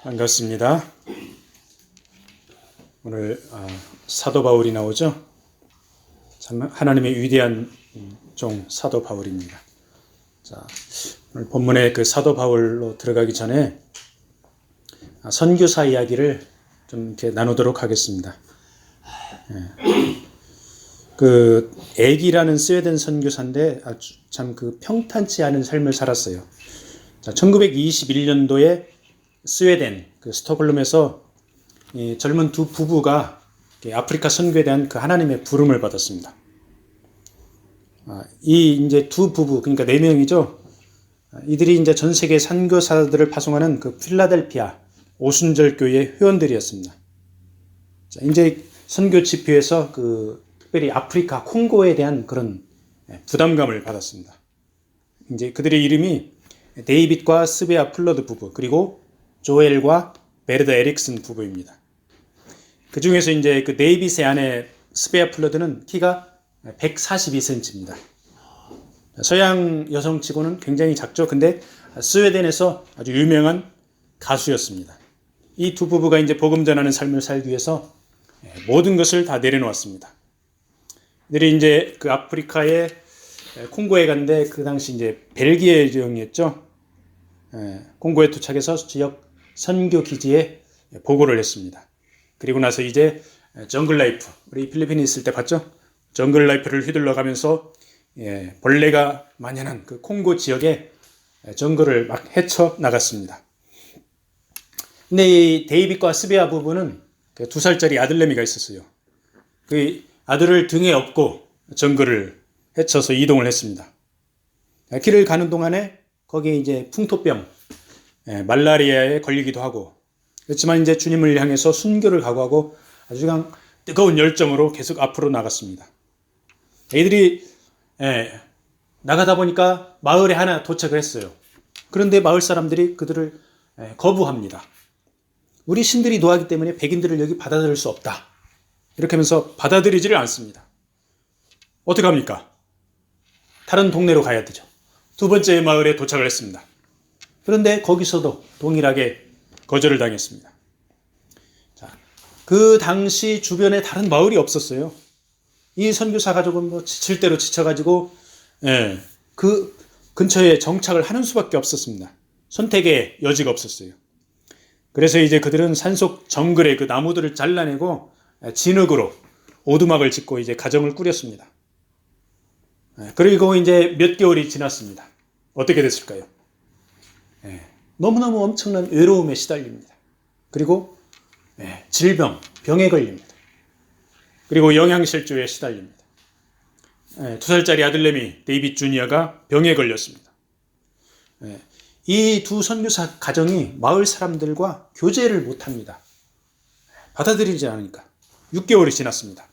반갑습니다. 오늘 사도 바울이 나오죠. 참 하나님의 위대한 종 사도 바울입니다. 자, 오늘 본문의 그 사도 바울로 들어가기 전에 선교사 이야기를 좀 이렇게 나누도록 하겠습니다. 그 애기라는 스웨덴 선교사인데 아주 참 그 평탄치 않은 삶을 살았어요. 자, 1921년도에 스웨덴 그 스톡홀름에서 이 젊은 두 부부가 아프리카 선교에 대한 그 하나님의 부름을 받았습니다. 이 이제 두 부부, 그러니까 네 명이죠. 이들이 이제 전 세계 선교사들을 파송하는 그 필라델피아 오순절 교회 회원들이었습니다. 자, 이제 선교 집회에서 그 특별히 아프리카 콩고에 대한 그런 부담감을 받았습니다. 이제 그들의 이름이 데이빗과 스베아 플러드 부부, 그리고 조엘과 베르다 에릭슨 부부입니다. 그 중에서 이제 그 데이빗의 아내 스베아 플러드는 키가 142cm입니다. 서양 여성치고는 굉장히 작죠. 근데 스웨덴에서 아주 유명한 가수였습니다. 이 두 부부가 이제 복음 전하는 삶을 살기 위해서 모든 것을 다 내려놓았습니다. 이들이 이제 그 아프리카의 콩고에 갔는데 그 당시 이제 벨기에 여정이었죠. 콩고에 도착해서 지역 선교 기지에 보고를 했습니다. 그리고 나서 이제 정글 라이프, 우리 필리핀에 있을 때 봤죠? 정글 라이프를 휘둘러 가면서 벌레가 만연한 그 콩고 지역에 정글을 막 헤쳐 나갔습니다. 근데 이 데이빗과 스베아 부부는 2살짜리 아들내미가 있었어요. 그 아들을 등에 업고 정글을 헤쳐서 이동을 했습니다. 길을 가는 동안에 거기에 이제 풍토병, 말라리아에 걸리기도 하고, 그렇지만 이제 주님을 향해서 순교를 각오하고 아주 그냥 뜨거운 열정으로 계속 앞으로 나갔습니다. 이들이 나가다 보니까 마을에 하나 도착을 했어요. 그런데 마을 사람들이 그들을 거부합니다. 우리 신들이 노하기 때문에 백인들을 여기 받아들일 수 없다. 이렇게 하면서 받아들이지를 않습니다. 어떻게 합니까? 다른 동네로 가야 되죠. 두 번째 마을에 도착을 했습니다. 그런데 거기서도 동일하게 거절을 당했습니다. 자, 그 당시 주변에 다른 마을이 없었어요. 이 선교사 가족은 뭐 지칠 대로 지쳐가지고 그 근처에 정착을 하는 수밖에 없었습니다. 선택의 여지가 없었어요. 그래서 이제 그들은 산속 정글의 그 나무들을 잘라내고 진흙으로 오두막을 짓고 이제 가정을 꾸렸습니다. 그리고 이제 몇 개월이 지났습니다. 어떻게 됐을까요? 너무너무 엄청난 외로움에 시달립니다. 그리고 병에 걸립니다. 그리고 영양실조에 시달립니다. 2살짜리 아들내미 데이빗 주니어가 병에 걸렸습니다. 이 두 선교사 가정이 마을 사람들과 교제를 못합니다. 받아들이지 않으니까. 6개월이 지났습니다.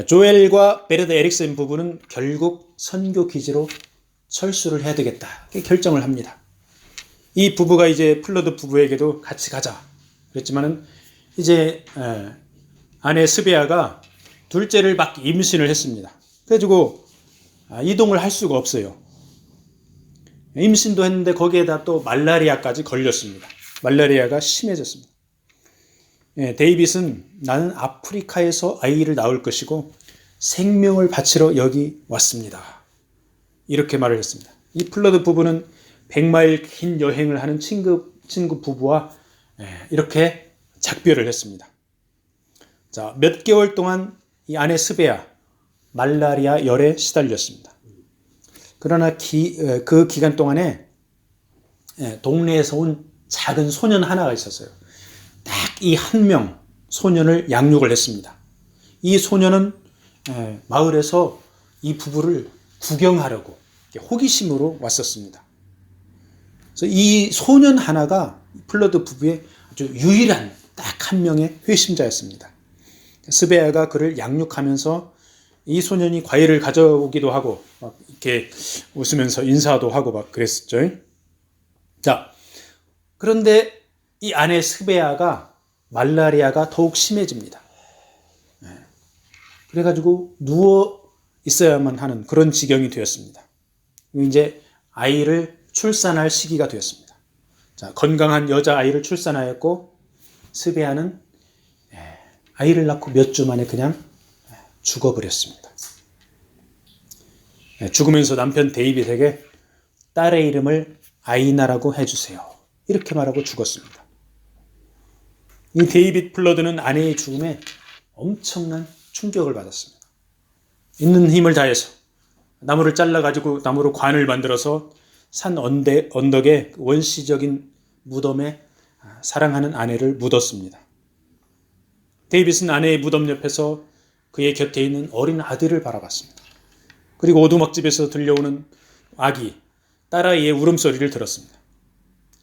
조엘과 베르다 에릭슨 부부는 결국 선교 기지로 철수를 해야 되겠다. 결정을 합니다. 이 부부가 이제 플러드 부부에게도 같이 가자 그랬지만은 이제 아내 스베아가 둘째를 막 임신을 했습니다. 그래가지고 이동을 할 수가 없어요. 임신도 했는데 거기에다 또 말라리아까지 걸렸습니다. 말라리아가 심해졌습니다. 데이빗은 나는 아프리카에서 아이를 낳을 것이고 생명을 바치러 여기 왔습니다. 이렇게 말을 했습니다. 이 플러드 부부는 100마일 긴 여행을 하는 친구 부부와 이렇게 작별을 했습니다. 자, 몇 개월 동안 이 아내 스베아 말라리아 열에 시달렸습니다. 그러나 그 기간 동안에 동네에서 온 작은 소년 하나가 있었어요. 딱 이 한 명 소년을 양육을 했습니다. 이 소년은 마을에서 이 부부를 구경하려고 호기심으로 왔었습니다. 그래서 이 소년 하나가 플러드 부부의 아주 유일한 딱 한 명의 회심자였습니다. 스베아가 그를 양육하면서 이 소년이 과일을 가져오기도 하고 막 이렇게 웃으면서 인사도 하고 막 그랬었죠. 자, 그런데 이 아내 스베아가 말라리아가 더욱 심해집니다. 그래가지고 누워 있어야만 하는 그런 지경이 되었습니다. 이제 아이를 출산할 시기가 되었습니다. 자, 건강한 여자아이를 출산하였고 스베아는 아이를 낳고 몇 주 만에 그냥 죽어버렸습니다. 죽으면서 남편 데이빗에게 딸의 이름을 아이나라고 해주세요. 이렇게 말하고 죽었습니다. 이 데이빗 플러드는 아내의 죽음에 엄청난 충격을 받았습니다. 있는 힘을 다해서 나무를 잘라가지고 나무로 관을 만들어서 산 언덕에 원시적인 무덤에 사랑하는 아내를 묻었습니다. 데이빗은 아내의 무덤 옆에서 그의 곁에 있는 어린 아들을 바라봤습니다. 그리고 오두막집에서 들려오는 아기, 딸아이의 울음소리를 들었습니다.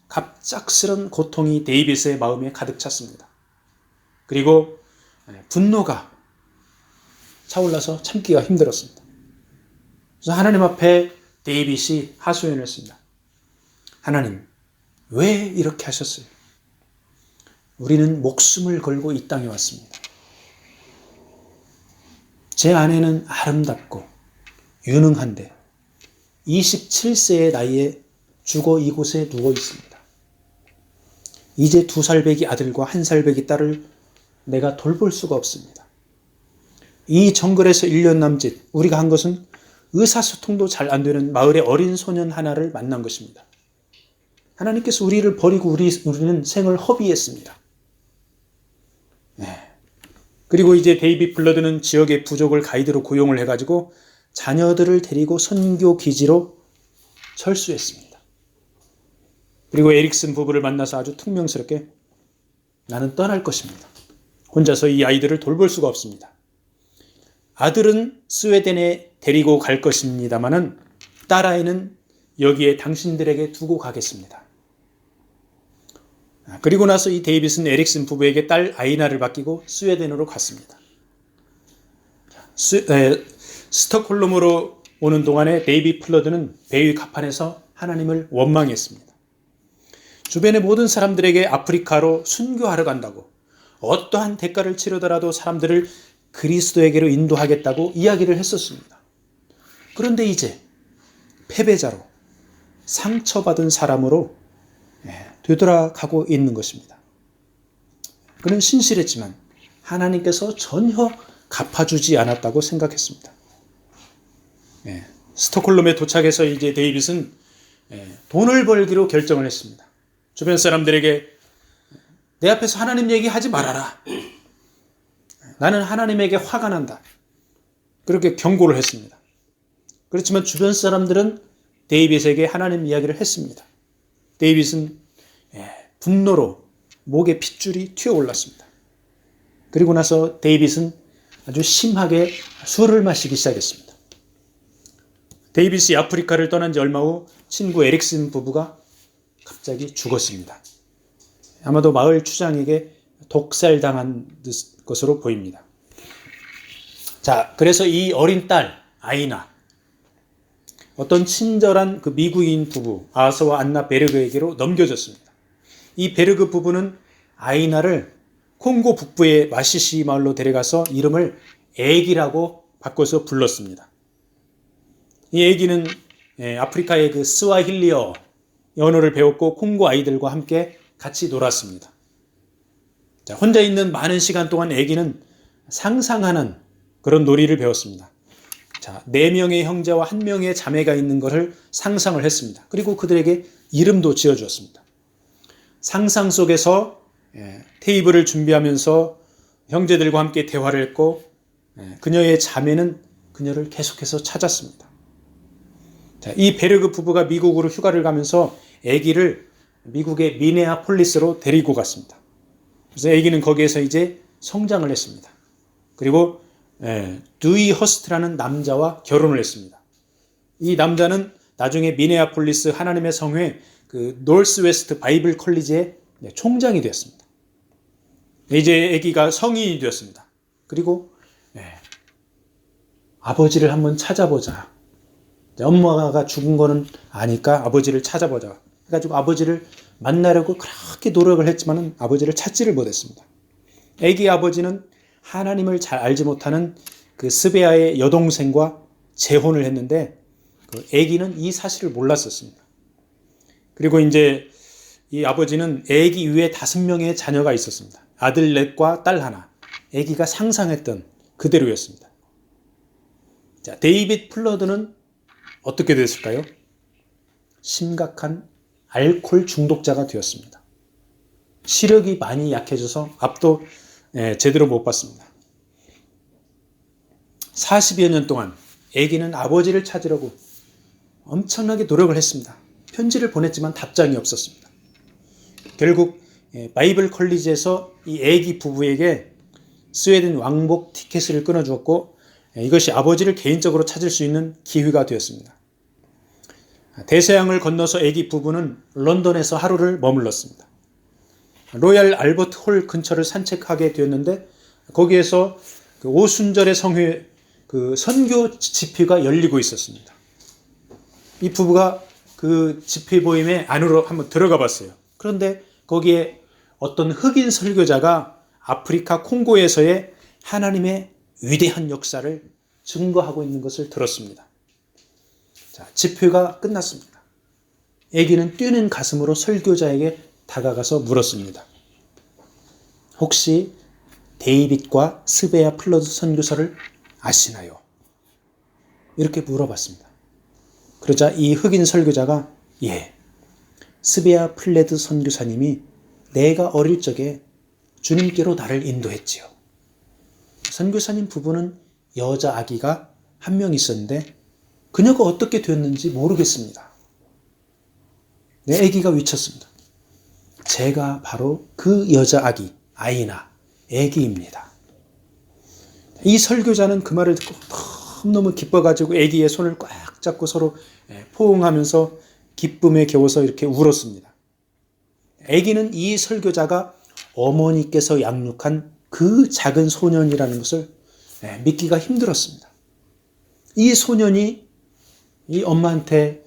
갑작스런 고통이 데이빗의 마음에 가득 찼습니다. 그리고 분노가 차올라서 참기가 힘들었습니다. 그래서 하나님 앞에 데이빗이 하소연을 했습니다. 하나님, 왜 이렇게 하셨어요? 우리는 목숨을 걸고 이 땅에 왔습니다. 제 아내는 아름답고 유능한데 27세의 나이에 죽어 이곳에 누워 있습니다. 이제 2살배기 아들과 1살배기 딸을 내가 돌볼 수가 없습니다. 이 정글에서 1년 남짓 우리가 한 것은 의사소통도 잘 안 되는 마을의 어린 소년 하나를 만난 것입니다. 하나님께서 우리를 버리고 우리는 생을 허비했습니다. 그리고 이제 데이빗 블러드는 지역의 부족을 가이드로 고용을 해가지고 자녀들을 데리고 선교 기지로 철수했습니다. 그리고 에릭슨 부부를 만나서 아주 퉁명스럽게 나는 떠날 것입니다. 혼자서 이 아이들을 돌볼 수가 없습니다. 아들은 스웨덴에 데리고 갈 것입니다마는 딸아이는 여기에 당신들에게 두고 가겠습니다. 그리고 나서 이 데이빗은 에릭슨 부부에게 딸 아이나를 맡기고 스웨덴으로 갔습니다. 스톡홀름으로 오는 동안에 데이빗 플러드는 배의 갑판에서 하나님을 원망했습니다. 주변의 모든 사람들에게 아프리카로 순교하러 간다고 어떠한 대가를 치르더라도 사람들을 그리스도에게로 인도하겠다고 이야기를 했었습니다. 그런데 이제 패배자로 상처받은 사람으로 되돌아가고 있는 것입니다. 그는 신실했지만 하나님께서 전혀 갚아주지 않았다고 생각했습니다. 스톡홀름에 도착해서 이제 데이빗은 돈을 벌기로 결정을 했습니다. 주변 사람들에게 내 앞에서 하나님 얘기하지 말아라. 나는 하나님에게 화가 난다. 그렇게 경고를 했습니다. 그렇지만 주변 사람들은 데이빗에게 하나님 이야기를 했습니다. 데이빗은 분노로 목에 핏줄이 튀어올랐습니다. 그리고 나서 데이빗은 아주 심하게 술을 마시기 시작했습니다. 데이빗이 아프리카를 떠난 지 얼마 후 친구 에릭슨 부부가 갑자기 죽었습니다. 아마도 마을 추장에게 독살당한 것으로 보입니다. 자, 그래서 이 어린 딸 아이나 어떤 친절한 그 미국인 부부 아서와 안나 베르그에게로 넘겨졌습니다. 이 베르그 부부는 아이나를 콩고 북부의 마시시 마을로 데려가서 이름을 애기라고 바꿔서 불렀습니다. 이 애기는 아프리카의 그 스와힐리어 언어를 배웠고 콩고 아이들과 함께 같이 놀았습니다. 자, 혼자 있는 많은 시간 동안 애기는 상상하는 그런 놀이를 배웠습니다. 자, 4명의 형제와 1명의 자매가 있는 것을 상상을 했습니다. 그리고 그들에게 이름도 지어주었습니다. 상상 속에서 테이블을 준비하면서 형제들과 함께 대화를 했고 그녀의 자매는 그녀를 계속해서 찾았습니다. 자, 이 베르그 부부가 미국으로 휴가를 가면서 아기를 미국의 미네아폴리스로 데리고 갔습니다. 그래서 아기는 거기에서 이제 성장을 했습니다. 그리고 두이 허스트라는 남자와 결혼을 했습니다. 이 남자는 나중에 미네아폴리스 하나님의 성회 그 노스웨스트 바이블 컬리지의 총장이 되었습니다. 이제 아기가 성인이 되었습니다. 그리고 아버지를 한번 찾아보자. 엄마가 죽은 거는 아니까 아버지를 찾아보자. 해가지고 아버지를 만나려고 그렇게 노력을 했지만 아버지를 찾지를 못했습니다. 아기 아버지는 하나님을 잘 알지 못하는 그 스베아의 여동생과 재혼을 했는데 그 아기는 이 사실을 몰랐었습니다. 그리고 이제 이 아버지는 아기 이외에 5명의 자녀가 있었습니다. 아들 넷과 딸 하나. 아기가 상상했던 그대로였습니다. 자, 데이빗 플러드는 어떻게 됐을까요? 심각한 알코올 중독자가 되었습니다. 시력이 많이 약해져서 앞도 제대로 못 봤습니다. 40여 년 동안 아기는 아버지를 찾으려고 엄청나게 노력을 했습니다. 편지를 보냈지만 답장이 없었습니다. 결국 바이블 컬리지에서 이 아기 부부에게 스웨덴 왕복 티켓을 끊어주었고 이것이 아버지를 개인적으로 찾을 수 있는 기회가 되었습니다. 대서양을 건너서 아기 부부는 런던에서 하루를 머물렀습니다. 로얄 알버트 홀 근처를 산책하게 되었는데 거기에서 그 오순절의 성회 그 선교 집회가 열리고 있었습니다. 이 부부가 그 집회 모임에 안으로 한번 들어가 봤어요. 그런데 거기에 어떤 흑인 설교자가 아프리카 콩고에서의 하나님의 위대한 역사를 증거하고 있는 것을 들었습니다. 자, 집회가 끝났습니다. 아기는 뛰는 가슴으로 설교자에게 다가가서 물었습니다. 혹시 데이빗과 스베야 플러드 선교사를 아시나요? 이렇게 물어봤습니다. 그러자 이 흑인 설교자가 예, 스베야 플레드 선교사님이 내가 어릴 적에 주님께로 나를 인도했지요. 선교사님 부부는 여자 아기가 한 명 있었는데 그녀가 어떻게 되었는지 모르겠습니다. 내 아기가 외쳤습니다. 제가 바로 그 여자 아기, 아이나 아기입니다. 이 설교자는 그 말을 듣고 너무너무 기뻐가지고 아기의 손을 꽉 잡고 서로 포옹하면서 기쁨에 겨워서 이렇게 울었습니다. 아기는 이 설교자가 어머니께서 양육한 그 작은 소년이라는 것을 믿기가 힘들었습니다. 이 소년이 이 엄마한테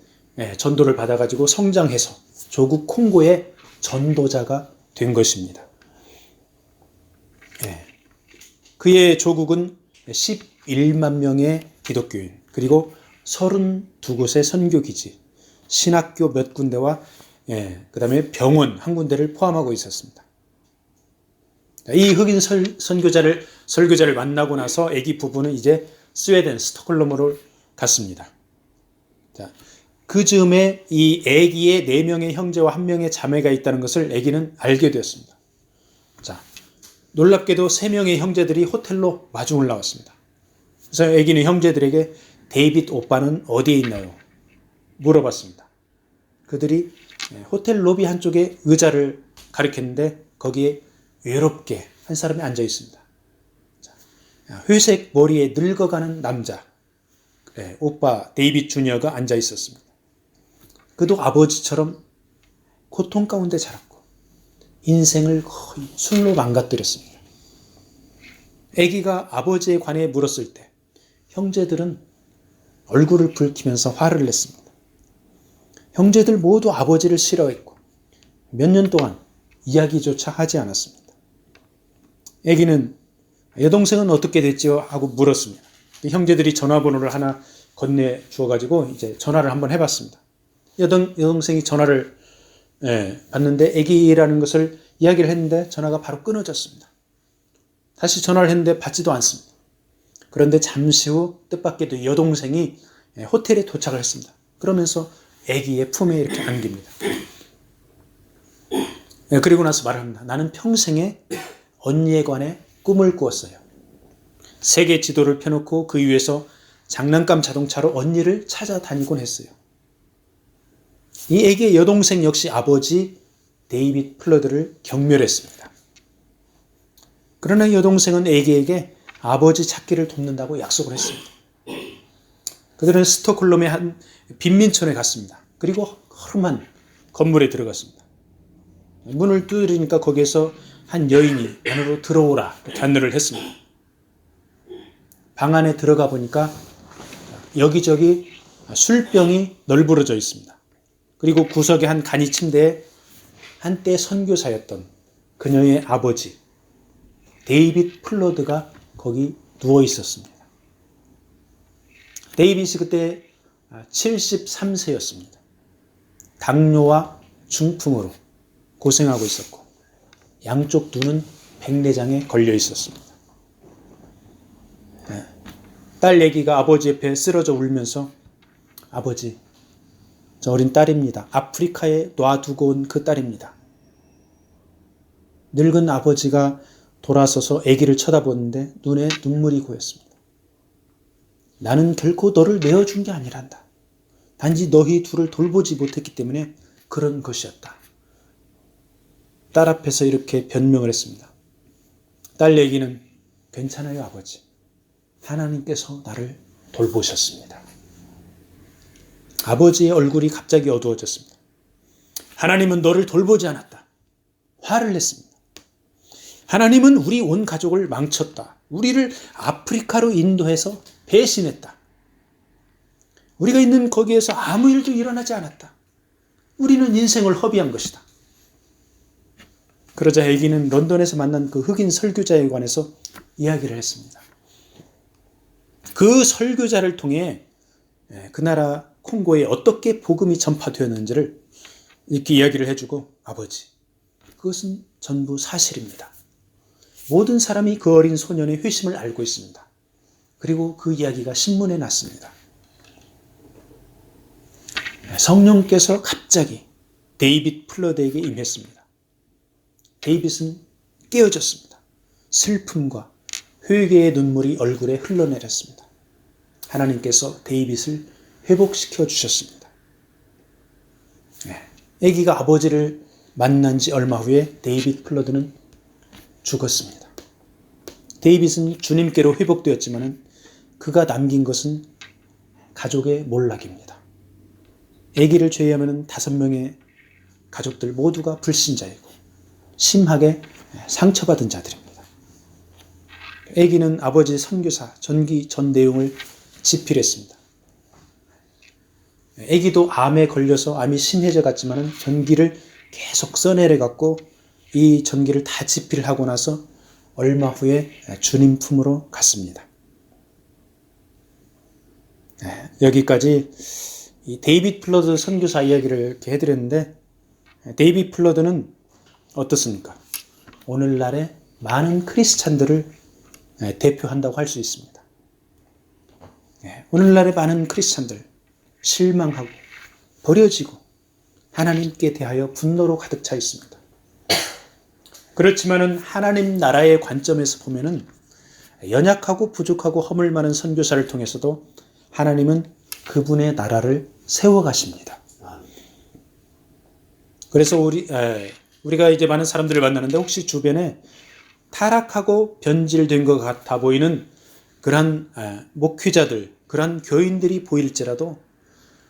전도를 받아가지고 성장해서 조국 콩고의 전도자가 된 것입니다. 그의 조국은 11만 명의 기독교인 그리고 32곳의 선교기지, 신학교 몇 군데와 그 다음에 병원 한 군데를 포함하고 있었습니다. 이 흑인 설교자를 만나고 나서 아기 부부는 이제 스웨덴 스톡홀름으로 갔습니다. 자, 그 즈음에 이 아기의 4명의 형제와 1명의 자매가 있다는 것을 아기는 알게 되었습니다. 자, 놀랍게도 3명의 형제들이 호텔로 마중 올라왔습니다. 그래서 아기는 형제들에게 데이빗 오빠는 어디에 있나요? 물어봤습니다. 그들이 호텔 로비 한쪽에 의자를 가리켰는데 거기에 외롭게 한 사람이 앉아 있습니다. 회색 머리에 늙어가는 남자, 오빠 데이빗 주니어가 앉아 있었습니다. 그도 아버지처럼 고통 가운데 자랐고 인생을 거의 술로 망가뜨렸습니다. 아기가 아버지에 관해 물었을 때 형제들은 얼굴을 붉히면서 화를 냈습니다. 형제들 모두 아버지를 싫어했고 몇 년 동안 이야기조차 하지 않았습니다. 아기는 여동생은 어떻게 됐지요? 하고 물었습니다. 형제들이 전화번호를 하나 건네 주어가지고 이제 전화를 한번 해봤습니다. 여동생이 전화를 받는데 아기라는 것을 이야기를 했는데 전화가 바로 끊어졌습니다. 다시 전화를 했는데 받지도 않습니다. 그런데 잠시 후 뜻밖에도 여동생이 호텔에 도착을 했습니다. 그러면서 아기의 품에 이렇게 안깁니다. 그리고 나서 말을 합니다. 나는 평생에 언니에 관해 꿈을 꾸었어요. 세계 지도를 펴놓고 그 위에서 장난감 자동차로 언니를 찾아다니곤 했어요. 이 아기의 여동생 역시 아버지 데이빗 플러드를 경멸했습니다. 그러나 여동생은 아기에게 아버지 찾기를 돕는다고 약속을 했습니다. 그들은 스톡홀름의 한 빈민촌에 갔습니다. 그리고 허름한 건물에 들어갔습니다. 문을 두드리니까 거기에서 한 여인이 안으로 들어오라 이렇게 안내를 했습니다. 방 안에 들어가 보니까 여기저기 술병이 널브러져 있습니다. 그리고 구석의 한 간이 침대에 한때 선교사였던 그녀의 아버지 데이빗 플러드가 거기 누워 있었습니다. 데이빗이 그때 73세였습니다. 당뇨와 중풍으로 고생하고 있었고 양쪽 눈은 백내장에 걸려 있었습니다. 딸 애기가 아버지 옆에 쓰러져 울면서 아버지, 저 어린 딸입니다. 아프리카에 놔두고 온 그 딸입니다. 늙은 아버지가 돌아서서 아기를 쳐다보는데 눈에 눈물이 고였습니다. 나는 결코 너를 내어준 게 아니란다. 단지 너희 둘을 돌보지 못했기 때문에 그런 것이었다. 딸 앞에서 이렇게 변명을 했습니다. 딸 얘기는 괜찮아요, 아버지. 하나님께서 나를 돌보셨습니다. 아버지의 얼굴이 갑자기 어두워졌습니다. 하나님은 너를 돌보지 않았다. 화를 냈습니다. 하나님은 우리 온 가족을 망쳤다. 우리를 아프리카로 인도해서 배신했다. 우리가 있는 거기에서 아무 일도 일어나지 않았다. 우리는 인생을 허비한 것이다. 그러자 애기는 런던에서 만난 그 흑인 설교자에 관해서 이야기를 했습니다. 그 설교자를 통해 그 나라 콩고에 어떻게 복음이 전파되었는지를 이렇게 이야기를 해주고 아버지, 그것은 전부 사실입니다. 모든 사람이 그 어린 소년의 회심을 알고 있습니다. 그리고 그 이야기가 신문에 났습니다. 성령께서 갑자기 데이빗 플러드에게 임했습니다. 데이빗은 깨어졌습니다. 슬픔과 회개의 눈물이 얼굴에 흘러내렸습니다. 하나님께서 데이빗을 회복시켜 주셨습니다. 아기가 아버지를 만난 지 얼마 후에 데이빗 플러드는 죽었습니다. 데이빗은 주님께로 회복되었지만 그가 남긴 것은 가족의 몰락입니다. 아기를 제외하면 5명의 가족들 모두가 불신자이고 심하게 상처받은 자들입니다. 아기는 아버지 선교사 전기 전 내용을 집필했습니다. 아기도 암에 걸려서 암이 심해져 갔지만 전기를 계속 써내려 갖고 이 전기를 다 집필하고 나서 얼마 후에 주님 품으로 갔습니다. 여기까지 이 데이빗 플러드 선교사 이야기를 이렇게 해드렸는데 데이빗 플러드는 어떻습니까? 오늘날의 많은 크리스찬들을 대표한다고 할 수 있습니다. 오늘날의 많은 크리스찬들 실망하고 버려지고 하나님께 대하여 분노로 가득 차 있습니다. 그렇지만은 하나님 나라의 관점에서 보면은 연약하고 부족하고 허물 많은 선교사를 통해서도 하나님은 그분의 나라를 세워가십니다. 그래서 우리가 이제 많은 사람들을 만나는데 혹시 주변에 타락하고 변질된 것 같아 보이는 그러한 목회자들, 그러한 교인들이 보일지라도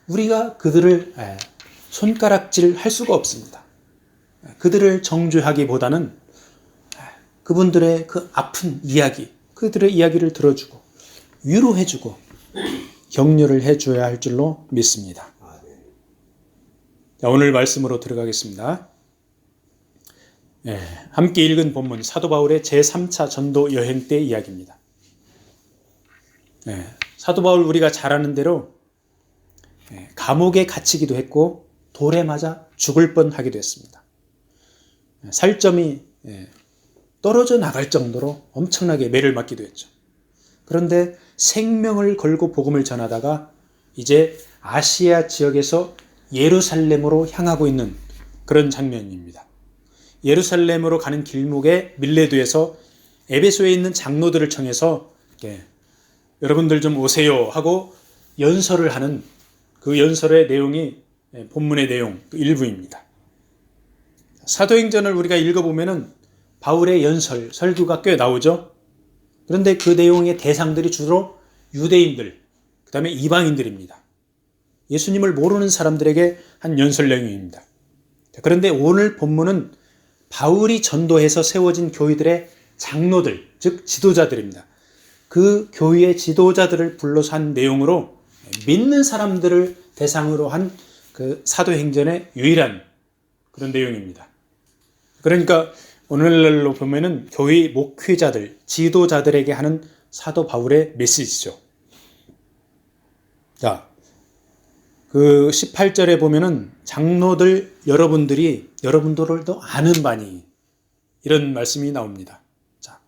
우리가 그들을 손가락질 할 수가 없습니다. 그들을 정죄하기보다는 그분들의 그 아픈 이야기, 그들의 이야기를 들어주고 위로해주고 격려를 해줘야 할 줄로 믿습니다. 자, 오늘 말씀으로 들어가겠습니다. 함께 읽은 본문 사도 바울의 제3차 전도 여행 때 이야기입니다. 사도 바울 우리가 잘 아는 대로 감옥에 갇히기도 했고 돌에 맞아 죽을 뻔하기도 했습니다. 살점이 떨어져 나갈 정도로 엄청나게 매를 맞기도 했죠. 그런데 생명을 걸고 복음을 전하다가 이제 아시아 지역에서 예루살렘으로 향하고 있는 그런 장면입니다. 예루살렘으로 가는 길목에 밀레도에서 에베소에 있는 장로들을 청해서 여러분들 좀 오세요 하고 연설을 하는 그 연설의 내용이 본문의 내용 그 일부입니다. 사도행전을 우리가 읽어보면은 바울의 연설, 설교가 꽤 나오죠. 그런데 그 내용의 대상들이 주로 유대인들, 그 다음에 이방인들입니다. 예수님을 모르는 사람들에게 한 연설 내용입니다. 그런데 오늘 본문은 바울이 전도해서 세워진 교회들의 장로들, 즉 지도자들입니다. 그 교회의 지도자들을 불러서 한 내용으로 믿는 사람들을 대상으로 한 그 사도행전의 유일한 그런 내용입니다. 그러니까 오늘날로 보면은 교회 목회자들, 지도자들에게 하는 사도 바울의 메시지죠. 자, 그 18절에 보면은 장로들 여러분들도 아는 바니 이런 말씀이 나옵니다. 자,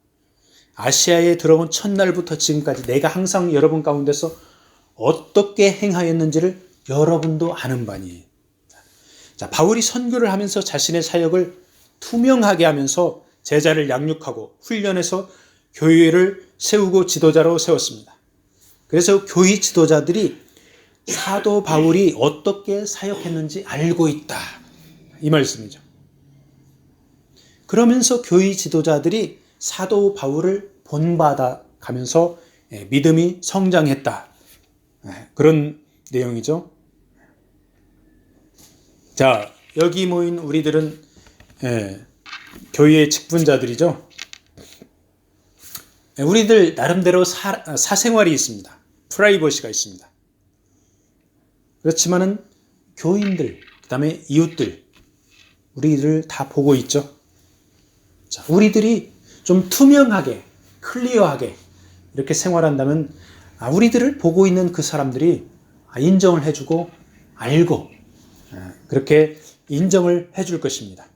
아시아에 들어온 첫날부터 지금까지 내가 항상 여러분 가운데서 어떻게 행하였는지를 여러분도 아는 바니. 자, 바울이 선교를 하면서 자신의 사역을 투명하게 하면서 제자를 양육하고 훈련해서 교회를 세우고 지도자로 세웠습니다. 그래서 교회 지도자들이 사도 바울이 어떻게 사역했는지 알고 있다. 이 말씀이죠. 그러면서 교회 지도자들이 사도 바울을 본받아 가면서 믿음이 성장했다. 그런 내용이죠. 자, 여기 모인 우리들은 교회의 직분자들이죠. 우리들 나름대로 사생활이 있습니다. 프라이버시가 있습니다. 그렇지만은 교인들, 그 다음에 이웃들, 우리들 다 보고 있죠. 자, 우리들이 좀 투명하게, 클리어하게 이렇게 생활한다면 우리들을 보고 있는 그 사람들이 인정을 해주고 알고 그렇게 인정을 해줄 것입니다.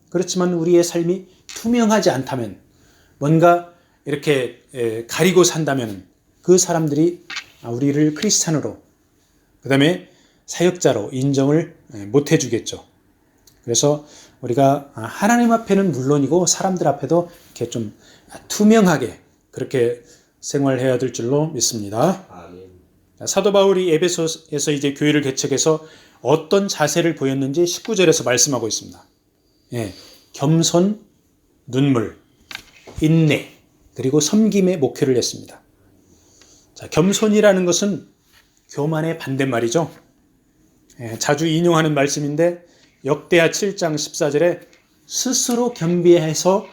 그렇지만 우리의 삶이 투명하지 않다면 뭔가 이렇게 가리고 산다면 그 사람들이 우리를 크리스찬으로 그 다음에 사역자로 인정을 못 해주겠죠. 그래서 우리가 하나님 앞에는 물론이고 사람들 앞에도 이렇게 좀 투명하게 그렇게 생활해야 될 줄로 믿습니다. 아멘. 사도 바울이 에베소에서 이제 교회를 개척해서 어떤 자세를 보였는지 19절에서 말씀하고 있습니다. 겸손, 눈물, 인내, 그리고 섬김의 목회를 했습니다. 자, 겸손이라는 것은 교만의 반대말이죠. 자주 인용하는 말씀인데 역대하 7장 14절에 스스로 겸비해서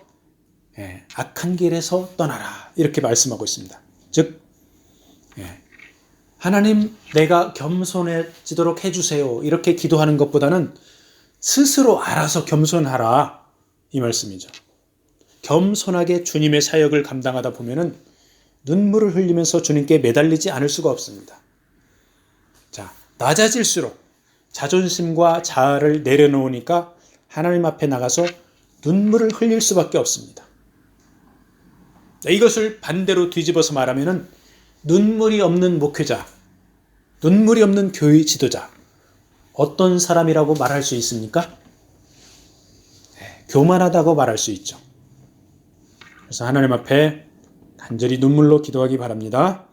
악한 길에서 떠나라 이렇게 말씀하고 있습니다. 즉 하나님 내가 겸손해지도록 해주세요 이렇게 기도하는 것보다는 스스로 알아서 겸손하라 이 말씀이죠. 겸손하게 주님의 사역을 감당하다 보면은 눈물을 흘리면서 주님께 매달리지 않을 수가 없습니다. 자, 낮아질수록 자존심과 자아를 내려놓으니까 하나님 앞에 나가서 눈물을 흘릴 수밖에 없습니다. 이것을 반대로 뒤집어서 말하면은 눈물이 없는 목회자, 눈물이 없는 교회 지도자, 어떤 사람이라고 말할 수 있습니까? 교만하다고 말할 수 있죠. 그래서 하나님 앞에 간절히 눈물로 기도하기 바랍니다.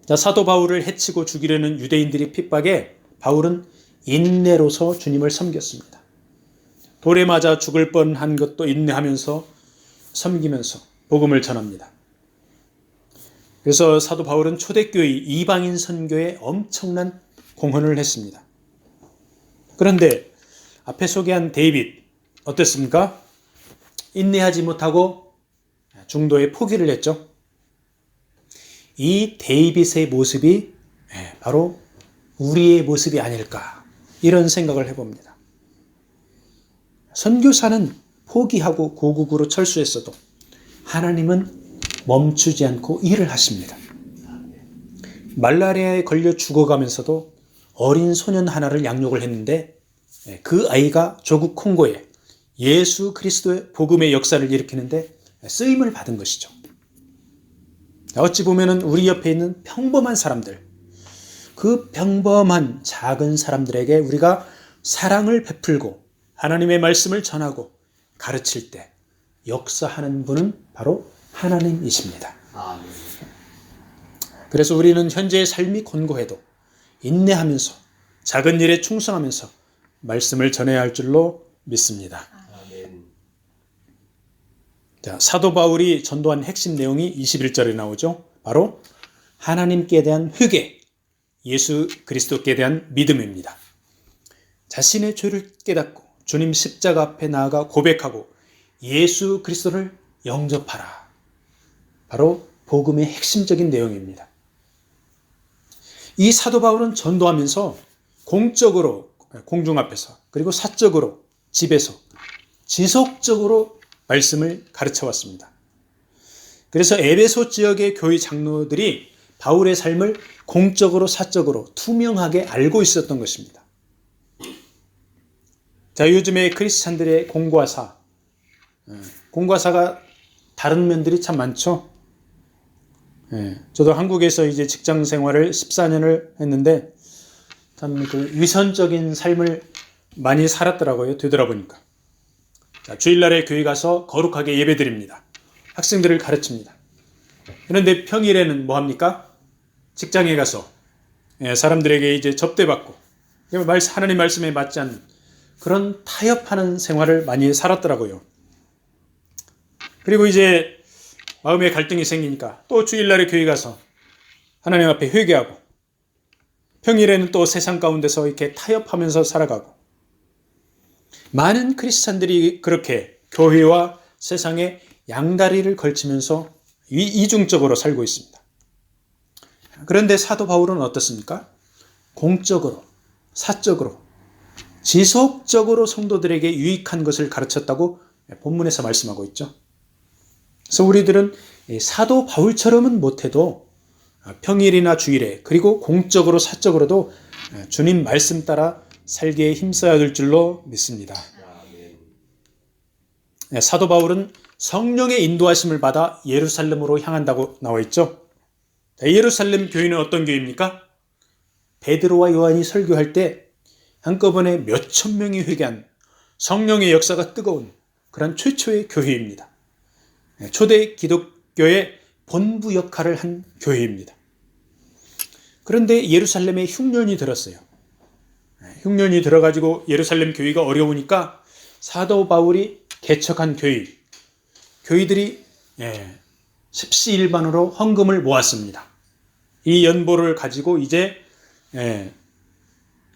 자, 사도 바울을 해치고 죽이려는 유대인들의 핍박에 바울은 인내로서 주님을 섬겼습니다. 돌에 맞아 죽을 뻔한 것도 인내하면서 섬기면서 복음을 전합니다. 그래서 사도 바울은 초대교회 이방인 선교에 엄청난 공헌을 했습니다. 그런데 앞에 소개한 데이빗 어땠습니까? 인내하지 못하고 중도에 포기를 했죠. 이 데이빗의 모습이 바로 우리의 모습이 아닐까 이런 생각을 해봅니다. 선교사는 포기하고 고국으로 철수했어도 하나님은 멈추지 않고 일을 하십니다. 말라리아에 걸려 죽어가면서도 어린 소년 하나를 양육을 했는데 그 아이가 조국 콩고에 예수 그리스도의 복음의 역사를 일으키는데 쓰임을 받은 것이죠. 어찌 보면은 우리 옆에 있는 평범한 사람들, 그 평범한 작은 사람들에게 우리가 사랑을 베풀고 하나님의 말씀을 전하고 가르칠 때 역사하는 분은 바로 하나님이십니다. 아멘. 그래서 우리는 현재의 삶이 곤고해도 인내하면서 작은 일에 충성하면서 말씀을 전해야 할 줄로 믿습니다. 아멘. 자, 사도 바울이 전도한 핵심 내용이 21절에 나오죠. 바로 하나님께 대한 회개, 예수 그리스도께 대한 믿음입니다. 자신의 죄를 깨닫고 주님 십자가 앞에 나아가 고백하고 예수 그리스도를 영접하라. 바로 복음의 핵심적인 내용입니다. 이 사도 바울은 전도하면서 공적으로 공중 앞에서 그리고 사적으로 집에서 지속적으로 말씀을 가르쳐 왔습니다. 그래서 에베소 지역의 교회 장로들이 바울의 삶을 공적으로 사적으로 투명하게 알고 있었던 것입니다. 자, 요즘에 크리스찬들의 공과사가 다른 면들이 참 많죠. 저도 한국에서 이제 직장 생활을 14년을 했는데 참 그 위선적인 삶을 많이 살았더라고요. 되돌아보니까. 자, 주일날에 교회 가서 거룩하게 예배드립니다. 학생들을 가르칩니다. 그런데 평일에는 뭐 합니까? 직장에 가서 사람들에게 이제 접대받고 하나님 말씀에 맞지 않는 그런 타협하는 생활을 많이 살았더라고요. 그리고 이제 마음에 갈등이 생기니까 또 주일날에 교회 가서 하나님 앞에 회개하고 평일에는 또 세상 가운데서 이렇게 타협하면서 살아가고 많은 크리스찬들이 그렇게 교회와 세상에 양다리를 걸치면서 이중적으로 살고 있습니다. 그런데 사도 바울은 어떻습니까? 공적으로, 사적으로, 지속적으로 성도들에게 유익한 것을 가르쳤다고 본문에서 말씀하고 있죠. 그래서 우리들은 사도 바울처럼은 못해도 평일이나 주일에 그리고 공적으로 사적으로도 주님 말씀 따라 살기에 힘써야 될 줄로 믿습니다. 사도 바울은 성령의 인도하심을 받아 예루살렘으로 향한다고 나와 있죠. 예루살렘 교회는 어떤 교회입니까? 베드로와 요한이 설교할 때 한꺼번에 몇천 명이 회개한 성령의 역사가 뜨거운 그런 최초의 교회입니다. 초대 기독교의 본부 역할을 한 교회입니다. 그런데 예루살렘에 흉년이 들었어요. 흉년이 들어가지고 예루살렘 교회가 어려우니까 사도 바울이 개척한 교회들이 십시일반으로 헌금을 모았습니다. 이 연보를 가지고 이제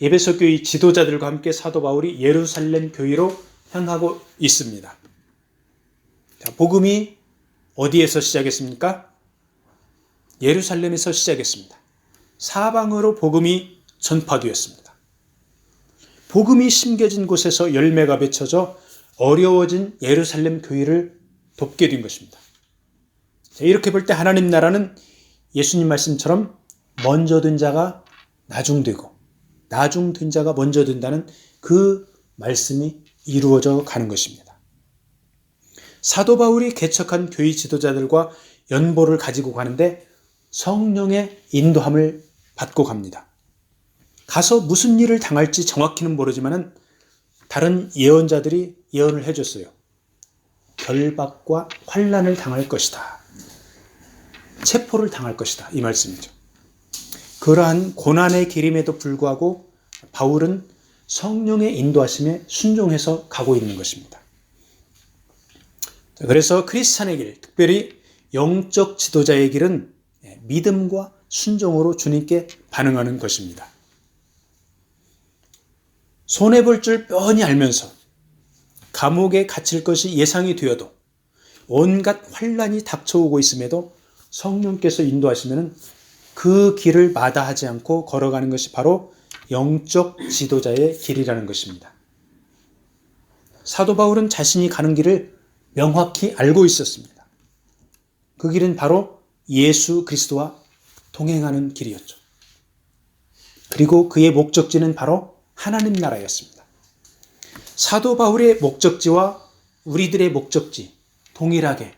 에베소 교회 지도자들과 함께 사도 바울이 예루살렘 교회로 향하고 있습니다. 자, 복음이 어디에서 시작했습니까? 예루살렘에서 시작했습니다. 사방으로 복음이 전파되었습니다. 복음이 심겨진 곳에서 열매가 맺혀져 어려워진 예루살렘 교회를 돕게 된 것입니다. 자, 이렇게 볼 때 하나님 나라는 예수님 말씀처럼 먼저 된 자가 나중되고 나중된 자가 먼저 된다는 그 말씀이 이루어져 가는 것입니다. 사도 바울이 개척한 교회 지도자들과 연보를 가지고 가는데 성령의 인도함을 받고 갑니다. 가서 무슨 일을 당할지 정확히는 모르지만 다른 예언자들이 예언을 해줬어요. 결박과 환난을 당할 것이다. 체포를 당할 것이다. 이 말씀이죠. 그러한 고난의 길임에도 불구하고 바울은 성령의 인도하심에 순종해서 가고 있는 것입니다. 그래서 크리스찬의 길, 특별히 영적 지도자의 길은 믿음과 순종으로 주님께 반응하는 것입니다. 손해볼 줄 뻔히 알면서 감옥에 갇힐 것이 예상이 되어도 온갖 환난이 닥쳐오고 있음에도 성령께서 인도하시면 그 길을 마다하지 않고 걸어가는 것이 바로 영적 지도자의 길이라는 것입니다. 사도 바울은 자신이 가는 길을 명확히 알고 있었습니다. 그 길은 바로 예수 그리스도와 동행하는 길이었죠. 그리고 그의 목적지는 바로 하나님 나라였습니다. 사도 바울의 목적지와 우리들의 목적지 동일하게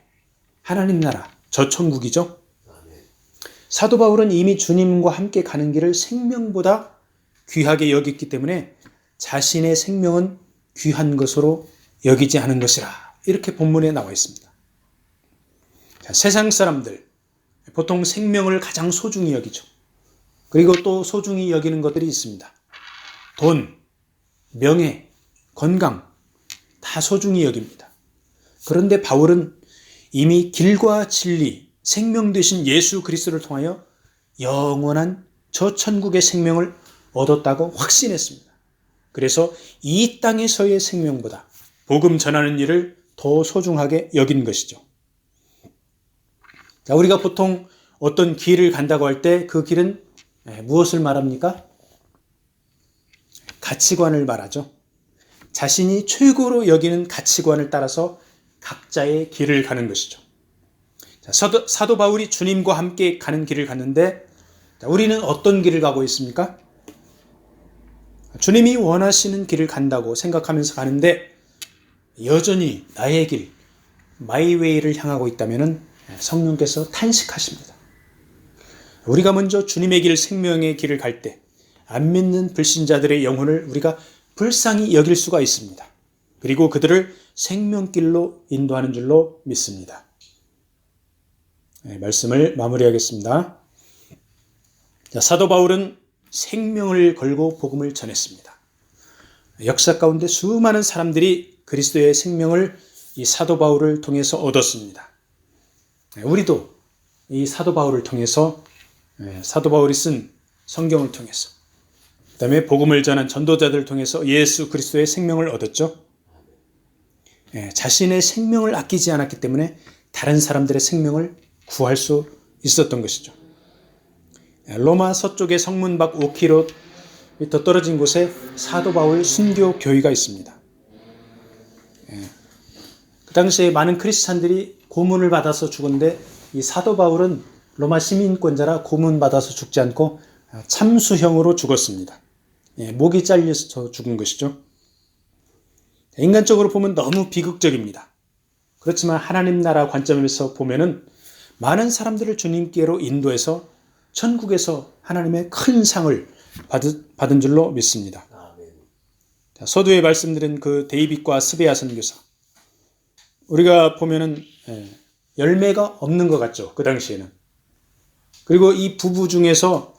하나님 나라, 저 천국이죠. 사도 바울은 이미 주님과 함께 가는 길을 생명보다 귀하게 여겼기 때문에 자신의 생명은 귀한 것으로 여기지 않은 것이라 이렇게 본문에 나와 있습니다. 자, 세상 사람들 보통 생명을 가장 소중히 여기죠. 그리고 또 소중히 여기는 것들이 있습니다. 돈, 명예, 건강 다 소중히 여깁니다. 그런데 바울은 이미 길과 진리, 생명 되신 예수 그리스도를 통하여 영원한 저 천국의 생명을 얻었다고 확신했습니다. 그래서 이 땅에서의 생명보다 복음 전하는 일을 더 소중하게 여긴 것이죠. 자, 우리가 보통 어떤 길을 간다고 할 때 그 길은 무엇을 말합니까? 가치관을 말하죠. 자신이 최고로 여기는 가치관을 따라서 각자의 길을 가는 것이죠. 사도 바울이 주님과 함께 가는 길을 갔는데 우리는 어떤 길을 가고 있습니까? 주님이 원하시는 길을 간다고 생각하면서 가는데 여전히 나의 길, 마이 웨이를 향하고 있다면 성령께서 탄식하십니다. 우리가 먼저 주님의 길, 생명의 길을 갈 때 안 믿는 불신자들의 영혼을 우리가 불쌍히 여길 수가 있습니다. 그리고 그들을 생명길로 인도하는 줄로 믿습니다. 말씀을 마무리하겠습니다. 사도 바울은 생명을 걸고 복음을 전했습니다. 역사 가운데 수많은 사람들이 그리스도의 생명을 이 사도 바울을 통해서 얻었습니다. 우리도 이 사도 바울을 통해서, 사도 바울이 쓴 성경을 통해서, 그 다음에 복음을 전한 전도자들을 통해서 예수 그리스도의 생명을 얻었죠. 자신의 생명을 아끼지 않았기 때문에 다른 사람들의 생명을 구할 수 있었던 것이죠. 로마 서쪽의 성문 밖 5km 떨어진 곳에 사도 바울 순교 교회가 있습니다. 그 당시에 많은 크리스찬들이 고문을 받아서 죽었는데 이 사도 바울은 로마 시민권자라 고문받아서 죽지 않고 참수형으로 죽었습니다. 목이 잘려서 죽은 것이죠. 인간적으로 보면 너무 비극적입니다. 그렇지만 하나님 나라 관점에서 보면은 많은 사람들을 주님께로 인도해서 천국에서 하나님의 큰 상을 받은 줄로 믿습니다. 서두에 말씀드린 그 데이빗과 스베야 선교사, 우리가 보면은 열매가 없는 것 같죠, 그 당시에는. 그리고 이 부부 중에서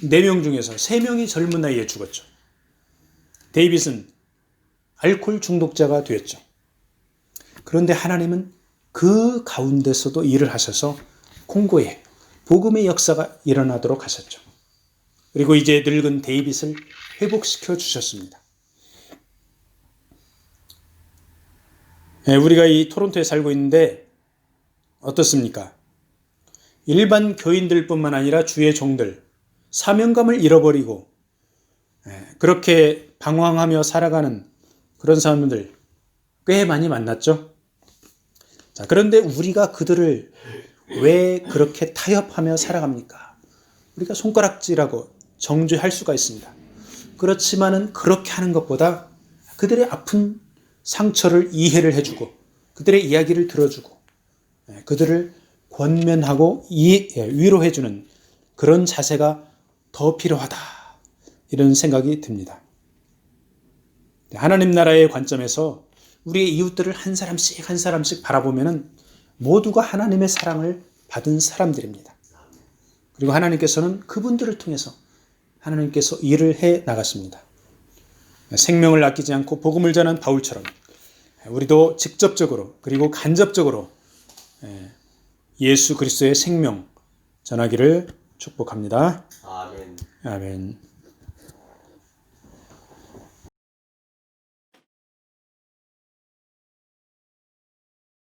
4명 중에서 3명이 젊은 나이에 죽었죠. 데이빗은 알코올 중독자가 되었죠. 그런데 하나님은 그 가운데서도 일을 하셔서 콩고에 복음의 역사가 일어나도록 하셨죠. 그리고 이제 늙은 데이빗을 회복시켜 주셨습니다. 우리가 이 토론토에 살고 있는데 어떻습니까? 일반 교인들뿐만 아니라 주의 종들, 사명감을 잃어버리고 그렇게 방황하며 살아가는 그런 사람들 꽤 많이 만났죠. 자, 그런데 우리가 그들을 왜 그렇게 타협하며 살아갑니까? 우리가 손가락질하고 정죄할 수가 있습니다. 그렇지만은 그렇게 하는 것보다 그들의 아픈 상처를 이해를 해주고 그들의 이야기를 들어주고 그들을 권면하고 위로해주는 그런 자세가 더 필요하다, 이런 생각이 듭니다. 하나님 나라의 관점에서 우리의 이웃들을 한 사람씩 한 사람씩 바라보면은 모두가 하나님의 사랑을 받은 사람들입니다. 그리고 하나님께서는 그분들을 통해서 하나님께서 일을 해 나갔습니다. 생명을 아끼지 않고 복음을 전한 바울처럼 우리도 직접적으로 그리고 간접적으로 예수 그리스도의 생명 전하기를 축복합니다. 아멘. 아멘.